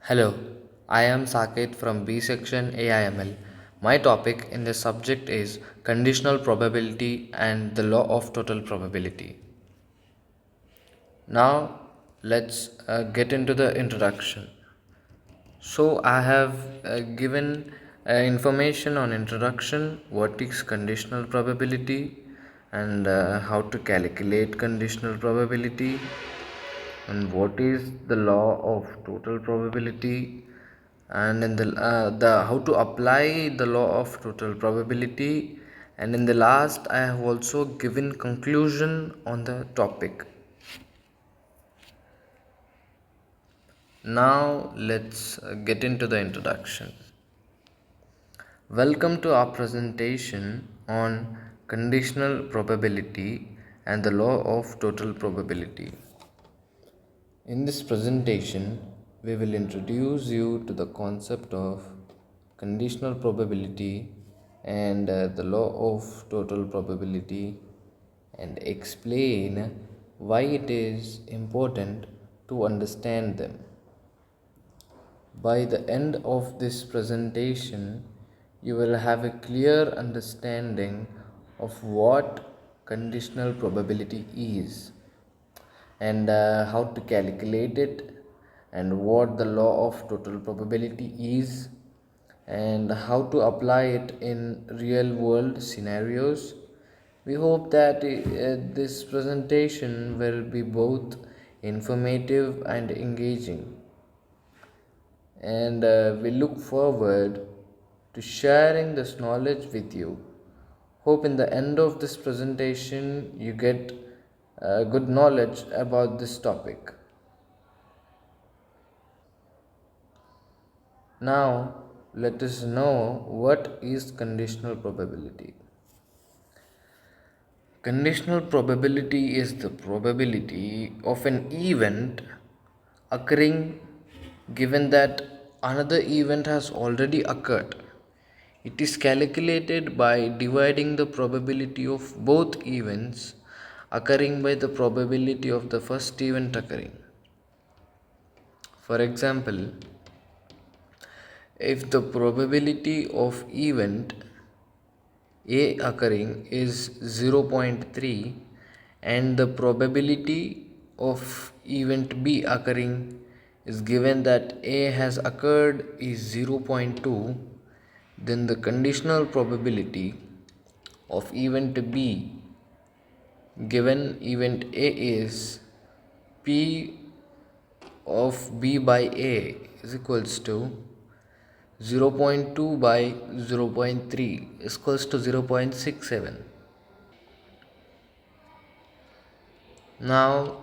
Hello, I am Saket from B section AIML. My topic in this subject is conditional probability and the law of total probability. Now, let's get into the introduction. So, I have given information on introduction, what is conditional probability, and how to calculate conditional probability, and what is the law of total probability, and in the how to apply the law of total probability, and in the last I have also given conclusion on the topic. Now let's get into the introduction. Welcome to our presentation on conditional probability and the law of total probability. In this presentation, we will introduce you to the concept of conditional probability and the law of total probability and explain why it is important to understand them. By the end of this presentation, you will have a clear understanding of what conditional probability is and how to calculate it and what the law of total probability is and how to apply it in real world scenarios. We hope that this presentation will be both informative and engaging, and we look forward to sharing this knowledge with you. Hope in the end of this presentation you get good knowledge about this topic. Now, let us know what is conditional probability. Conditional probability is the probability of an event occurring given that another event has already occurred. It is calculated by dividing the probability of both events occurring by the probability of the first event occurring. For example, if the probability of event A occurring is 0.3 and the probability of event B occurring is given that A has occurred is 0.2, then the conditional probability of event B given event A is P of B by A is equals to 0.2 by 0.3 is equals to 0.67. Now,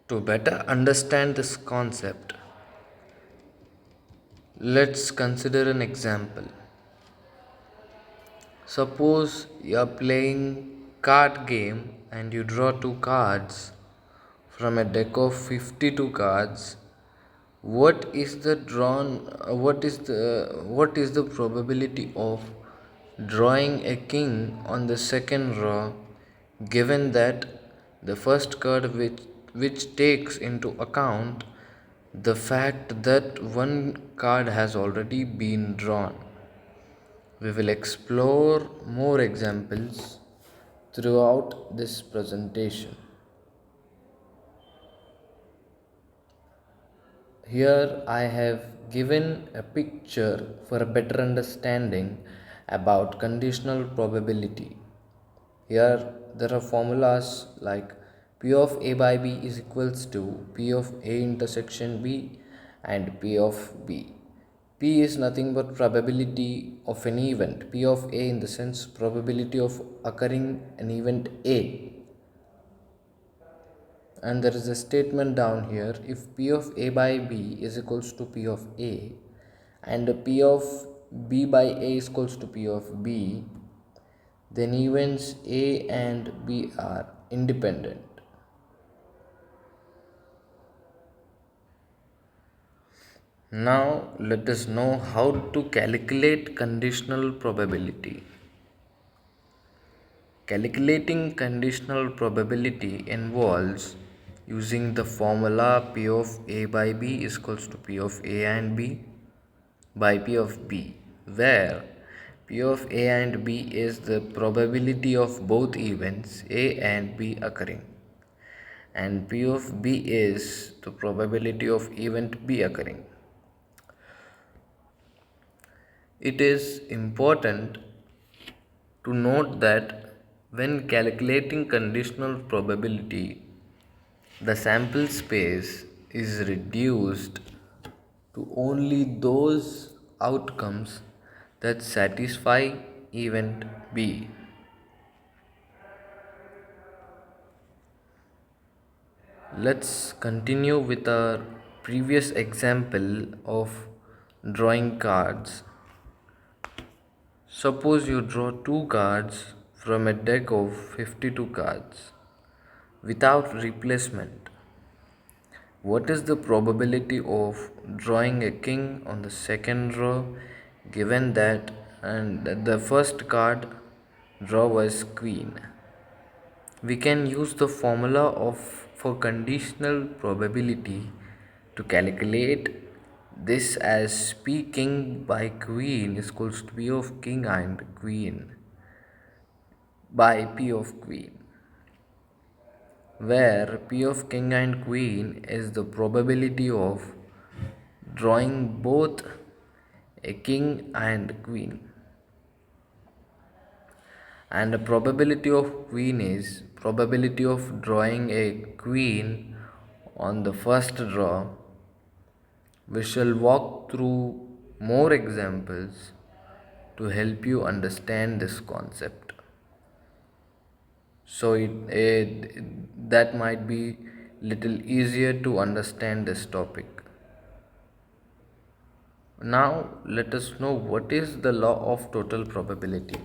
to better understand this concept, let's consider an example. Suppose you are playing card game and you draw two cards from a deck of 52 cards. What is the probability of drawing a king on the second row given that the first card which takes into account the fact that one card has already been drawn? We will explore more examples throughout this presentation. Here I have given a picture for a better understanding about conditional probability. Here there are formulas like P of A by B is equals to P of A intersection B and P of B. P is nothing but probability of an event. P of A in the sense probability of occurring an event A. And there is a statement down here: if P of A by B is equals to P of A and P of B by A is equals to P of B, then events A and B are independent. Now let us know how to calculate conditional probability. Calculating conditional probability involves using the formula P of A by B is equals to P of A and B by P of B, where P of A and B is the probability of both events A and B occurring, and P of B is the probability of event B occurring. It is important to note that when calculating conditional probability, the sample space is reduced to only those outcomes that satisfy event B. Let's continue with our previous example of drawing cards. Suppose you draw two cards from a deck of 52 cards without replacement. What is the probability of drawing a king on the second row given that and the first card draw was queen? We can use the formula of for conditional probability to calculate this as P king by queen is equals to P of king and queen by P of queen, where P of king and queen is the probability of drawing both a king and queen, and the probability of queen is probability of drawing a queen on the first draw. We shall walk through more examples to help you understand this concept, so that might be little easier to understand this topic. Now let us know what is the law of total probability.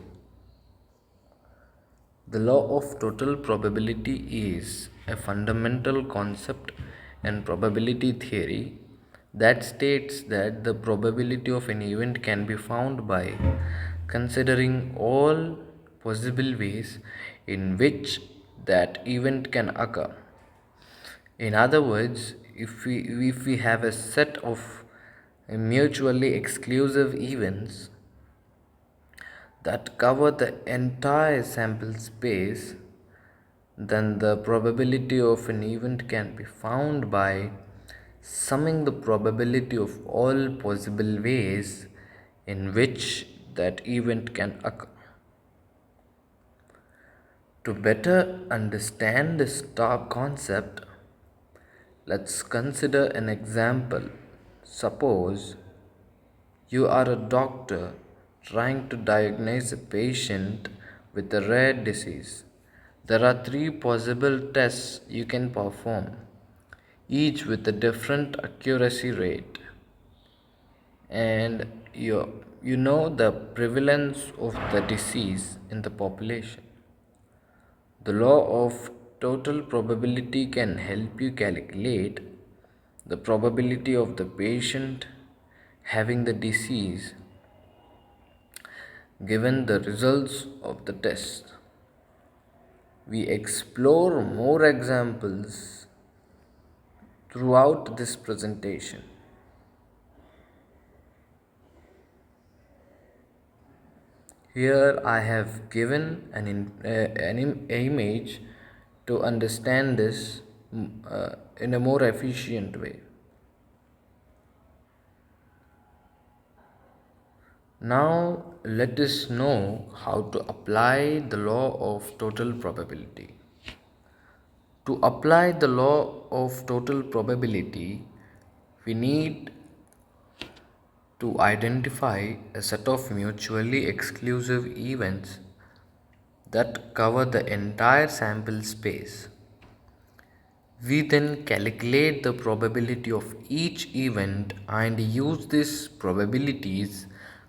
The law of total probability is a fundamental concept in probability theory that states that the probability of an event can be found by considering all possible ways in which that event can occur. In other words, if we have a set of mutually exclusive events that cover the entire sample space, then the probability of an event can be found by summing the probability of all possible ways in which that event can occur. To better understand this top concept, let's consider an example. Suppose you are a doctor trying to diagnose a patient with a rare disease. There are three possible tests you can perform, each with a different accuracy rate. And you know the prevalence of the disease in the population. The law of total probability can help you calculate the probability of the patient having the disease given the results of the test. We explore more examples throughout this presentation. Here I have given an image to understand this in a more efficient way. Now let us know how to apply the law of total probability. To apply the law of total probability, we need to identify a set of mutually exclusive events that cover the entire sample space. We then calculate the probability of each event and use these probabilities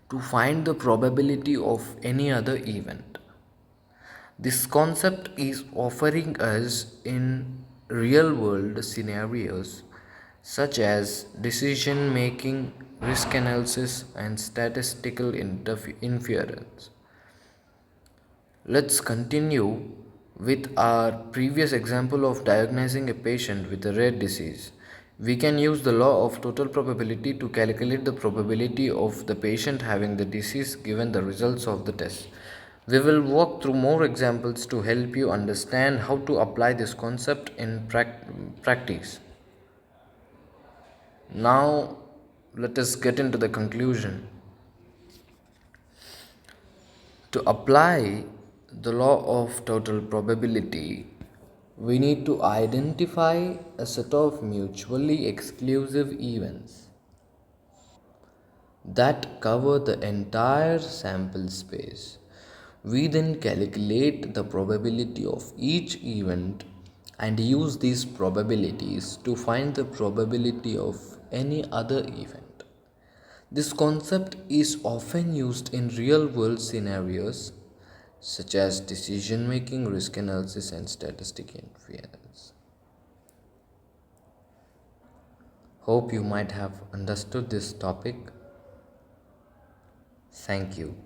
to find the probability of any other event. This concept is offering us in real world scenarios such as decision making, risk analysis, and statistical inference. Let's continue With our previous example of diagnosing a patient with a rare disease, we can use the law of total probability to calculate the probability of the patient having the disease given the results of the test. We will walk through more examples to help you understand how to apply this concept in practice. Now, let us get into the conclusion. To apply the law of total probability, we need to identify a set of mutually exclusive events that cover the entire sample space. We then calculate the probability of each event and use these probabilities to find the probability of any other event. This concept is often used in real world scenarios such as decision making, risk analysis, and statistic inference. Hope you might have understood this topic. Thank you.